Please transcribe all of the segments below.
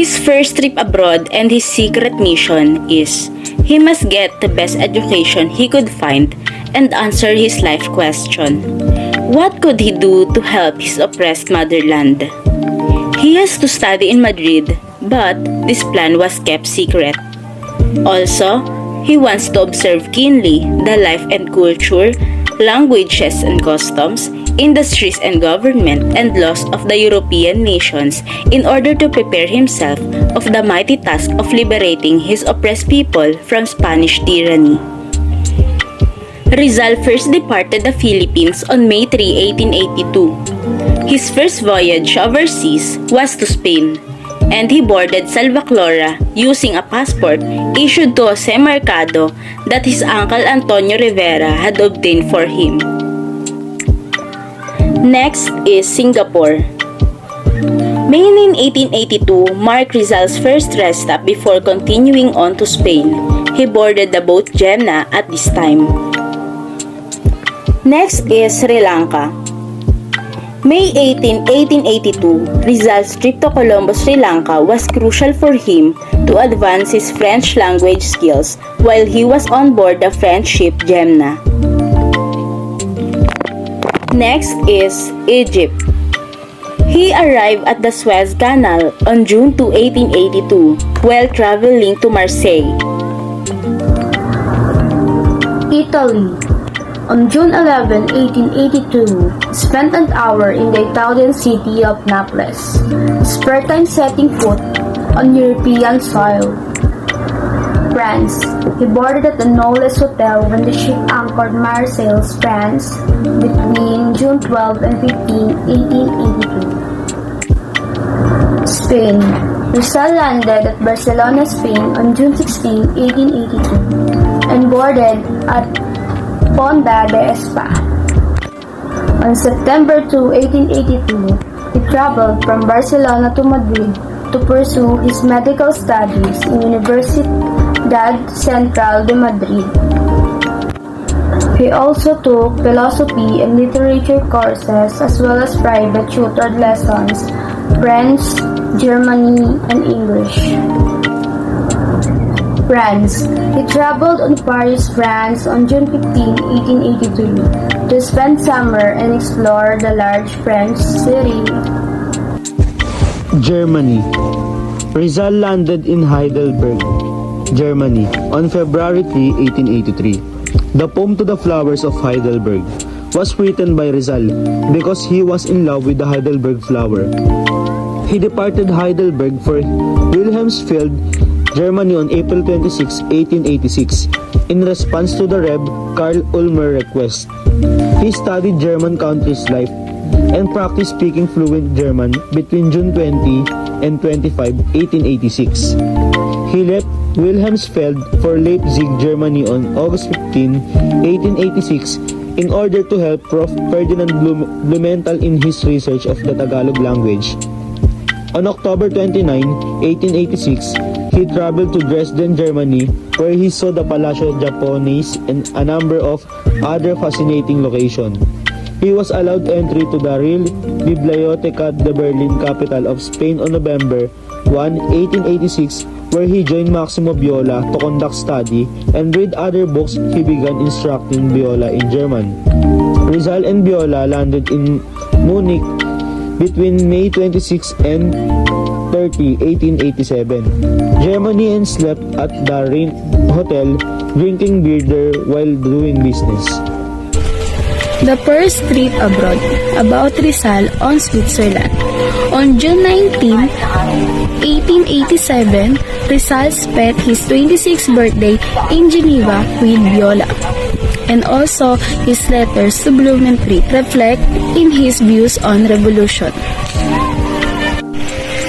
His first trip abroad and his secret mission is he must get the best education he could find and answer his life question. What could he do to help his oppressed motherland? He has to study in Madrid, but this plan was kept secret. Also, he wants to observe keenly the life and culture, languages and customs, industries and government and laws of the European nations in order to prepare himself of the mighty task of liberating his oppressed people from Spanish tyranny. Rizal first departed the Philippines on May 3, 1882. His first voyage overseas was to Spain, and he boarded Salvaclora using a passport issued to Jose Mercado that his uncle Antonio Rivera had obtained for him. Next is Singapore. May 9, 1882 marked Rizal's first rest stop before continuing on to Spain. He boarded the boat Jemna at this time. Next is Sri Lanka. May 18, 1882, Rizal's trip to Colombo, Sri Lanka was crucial for him to advance his French language skills while he was on board the French ship Jemna. Next is Egypt. He arrived at the Suez Canal on June 2, 1882 while traveling to Marseille. Italy. On June 11, 1882, spent an hour in the Italian city of Naples, his first time setting foot on European soil. France. He boarded at the Knowles Hotel when the ship anchored Marseille, France, between June 12 and 15, 1882. Spain. Rizal landed at Barcelona, Spain on June 16, 1882, and boarded at Ponta de Espa. On September 2, 1882, he traveled from Barcelona to Madrid to pursue his medical studies in Universidad Central de Madrid. He also took philosophy and literature courses as well as private tutored lessons, French, Germany, and English. France. He traveled on Paris, France on June 15, 1882 to spend summer and explore the large French city. Germany. Rizal landed in Heidelberg, Germany on February 3, 1883. The poem To the Flowers of Heidelberg was written by Rizal because he was in love with the Heidelberg flower. He departed Heidelberg for Wilhelmsfeld, Germany on April 26, 1886 in response to the Reb Karl Ulmer request. He studied German country's life and practiced speaking fluent German between June 20 and 25, 1886. He left Wilhelmsfeld for Leipzig, Germany on August 15, 1886 in order to help Prof. Ferdinand Blumenthal in his research of the Tagalog language. On October 29, 1886, he traveled to Dresden, Germany, where he saw the Palacio Japonese and a number of other fascinating locations. He was allowed entry to the Real Biblioteca de Berlin, capital of Spain, on November 1, 1886, where he joined Maximo Viola to conduct study and read other books. He began instructing Viola in German. Rizal and Viola landed in Munich between May 26 and 30, 1887, Germany, and slept at the Rhine Hotel, drinking beer there while doing business. The first trip abroad about Rizal on Switzerland. On June 19, 1887, Rizal spent his 26th birthday in Geneva with Viola. And also, his letters to Blumentritt reflect in his views on revolution.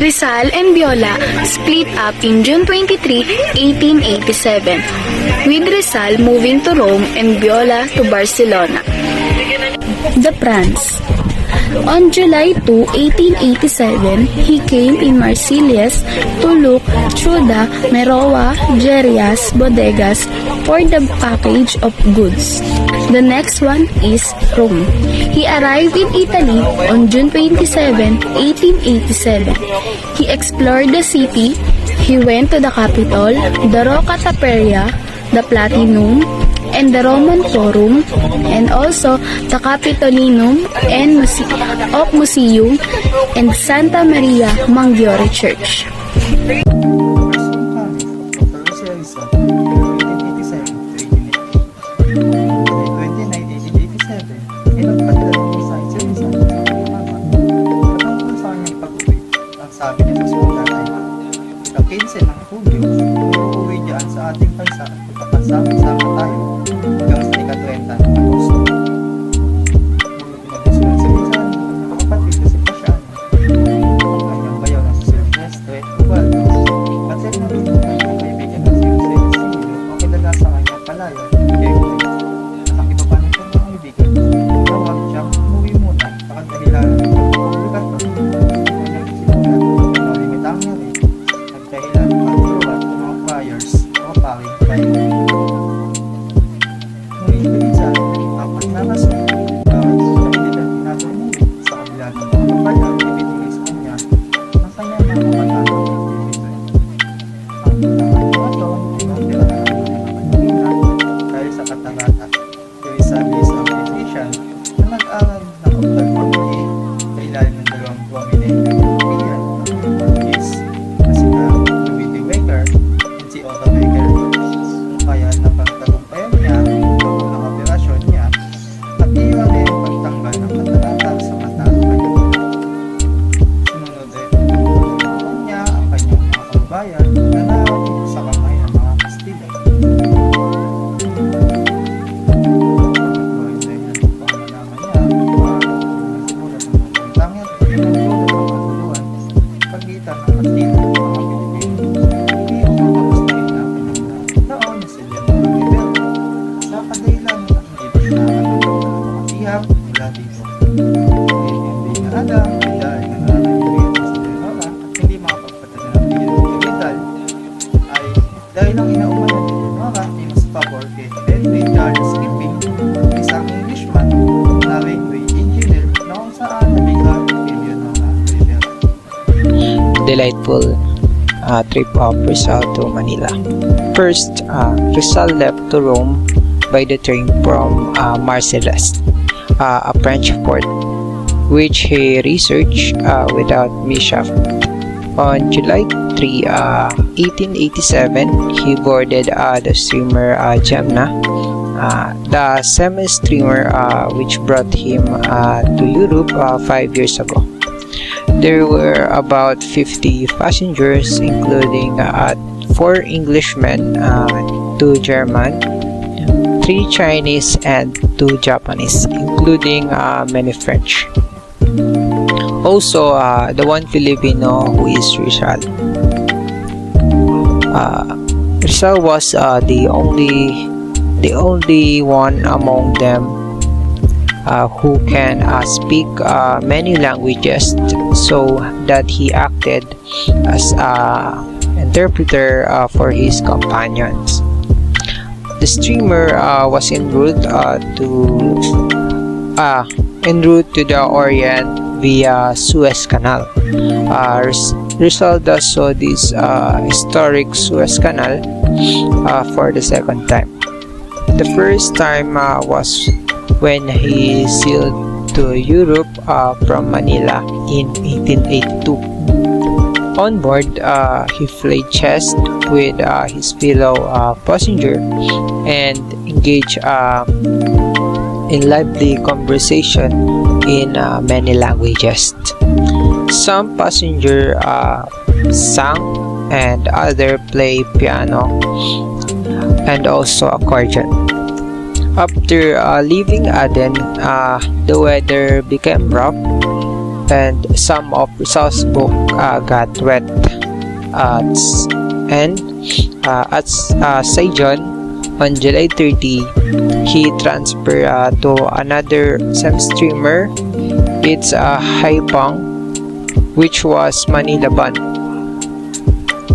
Rizal and Viola split up in June 23, 1887, with Rizal moving to Rome and Viola to Barcelona. The France. On July 2, 1887, he came in Marcellus to look through the Meroa Gerias bodegas for the package of goods. The next one is Rome. He arrived in Italy on June 27, 1887. He explored the city. He went to the capital, the Rocca Taperia, the Platinum, and the Roman Forum, and also the Capitolinum and Museum and Santa Maria Maggiore Church. Sabi niya sa sulat ay ika-15 ng Hulyo, uuwi diyan sa ating bansa at magkakasama-sama tayo hanggang sa ika-30 ng Agosto. Ngunit pinagsulat sa isa ng kapatid kasi pa siya ang kanyang bayaw ng si Silvestre Ubaldo. Kasi namin ang kanyang kaibigan ng si Jose Isidro o kilala sa kanyang palayo, Diego. Ang iba pa ng kanyang kaibigan, tawag siyang umuwi muna sa kandahilan ng pagpupuligat ng nagdahilan ang luwat ng mga flyers o palig-palig. Ngunit pinsan, apat na rason bakit siya pinatumuwi sa kabila ng mga kapala ibinigay sa kanya ng kanyang mga kapatalo ng Pilipino. Ang pinakang rason ay nagdala na ng mga Manila dahil sa katarata. Rizales ang physician na nag-aral ng ophthalmology sa ilalim ng dalawang prominent European and si Otto Wecker. Kaya napagtagumpayan niya ang unang operasyon niya at iyon ay pagtanggal ng katarata sa mata ng kanyang mata. Sumunod ay pagtanggal niya ang kanyang mga kababayan na nakakit sa kamay ng mga Kastila. Pagitan ng Kastila at mga Pilipino. Sa kadahilan ng hindi na mula dito. Hindi na alam dahil nananayuhin sa Leonora at hindi makapagpatagal ng Vidal ay dahil ang inauman ng Leonora ay mas pabor kay Henry Charles Kipping, isang Englishman na railway engineer na kung saan nabigat kay Leonora Rivera. Delightful trip of Rizal to Manila. First, Rizal left to Rome by the train from Marcellus, a French port, which he researched without mishap. On July 3, 1887, he boarded the steamer Gemna, the semi-steamer which brought him to Europe 5 years ago. There were about 50 passengers, including 4 Englishmen, 2 German, 3 Chinese, and 2 Japanese, including many French. Also, the one Filipino who is Rizal. Rizal was the only one among them who can speak many languages, so that he acted as an interpreter for his companions. The steamer was en route to the Orient via Suez Canal. Rizal thus saw this historic Suez Canal for the second time. The first time was when he sailed to Europe from Manila in 1882. On board, he played chess with his fellow passenger and engaged in lively conversation in many languages. Some passenger sang and other play piano and also accordion. After leaving Aden, the weather became rough and some of Rizal's book got wet. And at Saigon, on July 30, he transferred to another same steamer It's a Haipang, which was Manila Band.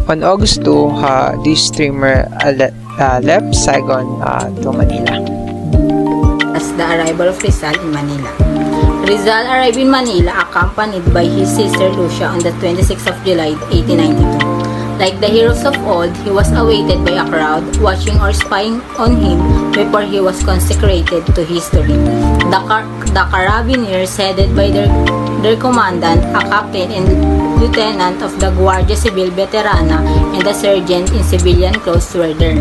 On August 2, this streamer left Saigon to Manila. As the arrival of Rizal in Manila. Rizal arrived in Manila accompanied by his sister Lucia on the 26th of July 1892. Like the heroes of old, he was awaited by a crowd watching or spying on him before he was consecrated to history. The Carabineers, headed by their commandant, a captain and lieutenant of the Guardia Civil Veterana, and a sergeant in civilian clothes were there.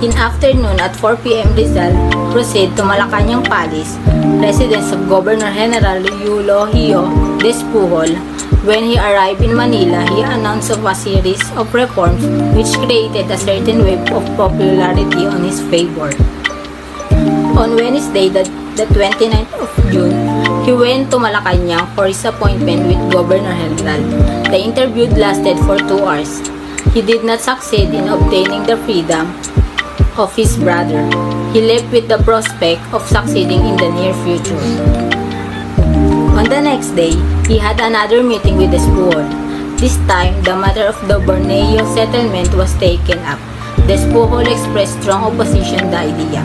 In afternoon at 4 p.m. Rizal proceeded to Malacañang Palace, residence of Governor General Eulogio Despujol. When he arrived in Manila, he announced of a series of reforms which created a certain wave of popularity on his favor. On Wednesday, the 29th of June, he went to Malacañang for his appointment with Governor General. The interview lasted for 2 hours. He did not succeed in obtaining the freedom of his brother. He left with the prospect of succeeding in the near future. On the next day, he had another meeting with Despujol. This time, the matter of the Borneo settlement was taken up. Despujol expressed strong opposition to the idea.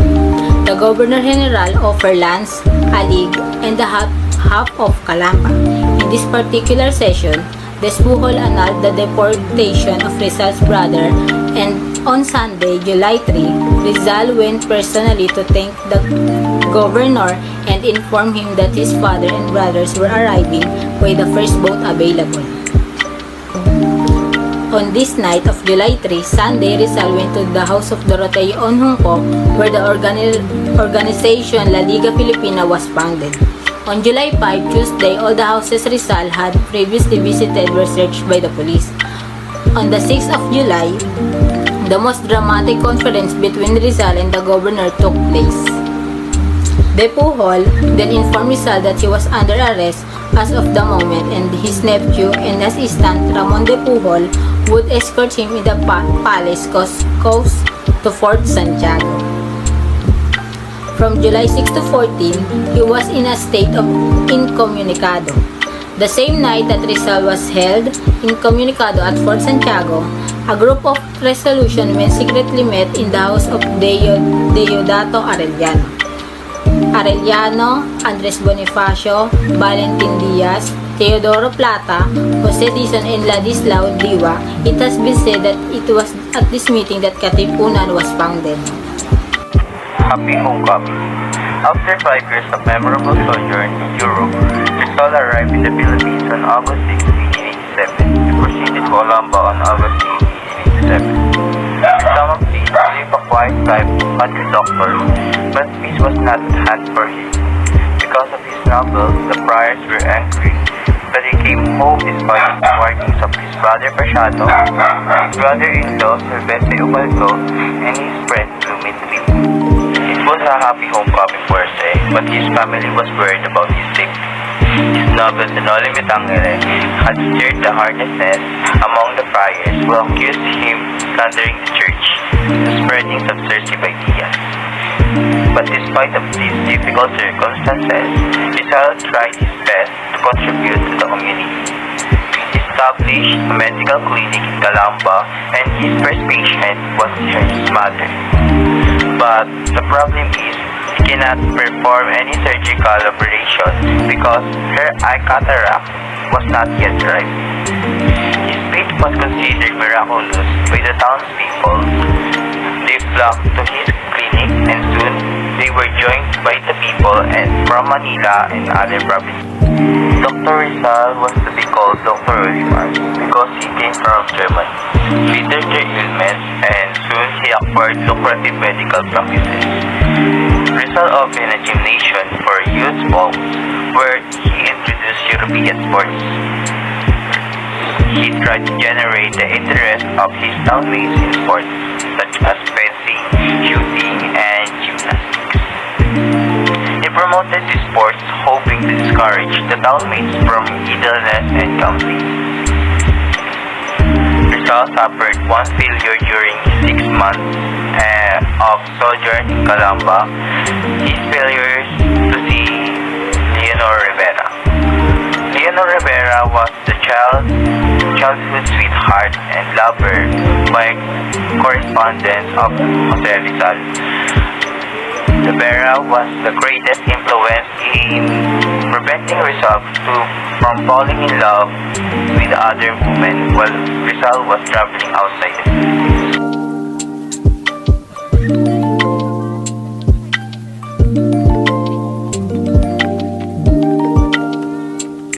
The Governor General offered lands, Alig, and the half of Calamba. In this particular session, Despujol annulled the deportation of Rizal's brother, and on Sunday, July 3, Rizal went personally to thank the governor and inform him that his father and brothers were arriving by the first boat available. On this night of July 3, Sunday, Rizal went to the house of Doroteo Onjunco, where the organization La Liga Filipina was founded. On July 5, Tuesday, all the houses Rizal had previously visited were searched by the police. On the 6th of July, the most dramatic conference between Rizal and the governor took place. Despujol then informed Rizal that he was under arrest as of the moment, and his nephew and assistant Ramon Despujol would escort him in the palace coast to Fort Santiago. From July 6 to 14, he was in a state of incommunicado. The same night that Rizal was held incommunicado at Fort Santiago, a group of resolution men secretly met in the house of Deodato Arellano, Andres Bonifacio, Valentin Diaz, Teodoro Plata, Jose Dizon, and Ladislao Diwa. It has been said that it was at this meeting that Katipunan was founded. Happy Homecoming. After 5 years of memorable sojourn in Europe, Rizal arrived in the Philippines on August 6, 1887, and proceeded to Calamba on August 8, 1887. Some of these lived a quiet life as a doctor, but peace was not at hand for him. Because of his novels, the friars were angry that he came home despite the warnings of his brother Preciado, his brother-in-law Silvestre Ubaldo, and his friend Lumitri. It was a happy homecoming for Jose, but his family was worried about his safety. His novel Noli Me Tangere had stirred the heartlessness among the friars who accused him plundering the church, spreading subversive ideas. But despite of these difficult circumstances, Rizal tried his best to contribute to the community. He established a medical clinic in Calamba, and his first patient was his mother. But the problem is, he cannot perform any surgical operation because her eye cataract was not yet ripe. His fate was considered miraculous by the townspeople. They flocked to his clinic, and soon they were joined by the people and from Manila and other provinces. Dr. Rizal was to be called Dr. Olimar because he came from Germany. Later their illness, and soon he acquired lucrative medical practices. Rizal opened a gymnasium for youth sports where he introduced European sports. He tried to generate the interest of his townmates in sports such as fencing, shooting, and gymnastics. He promoted these sports hoping to discourage the townmates from idleness and gambling. Rizal suffered one failure during his 6 months of sojourn in Calamba. His failures to see Leonor Rivera. Leonor Rivera was the childhood sweetheart and lover by correspondence of Jose Rizal. Rivera was the greatest influence in preventing Rizal from falling in love with other women while Rizal was traveling outside the city.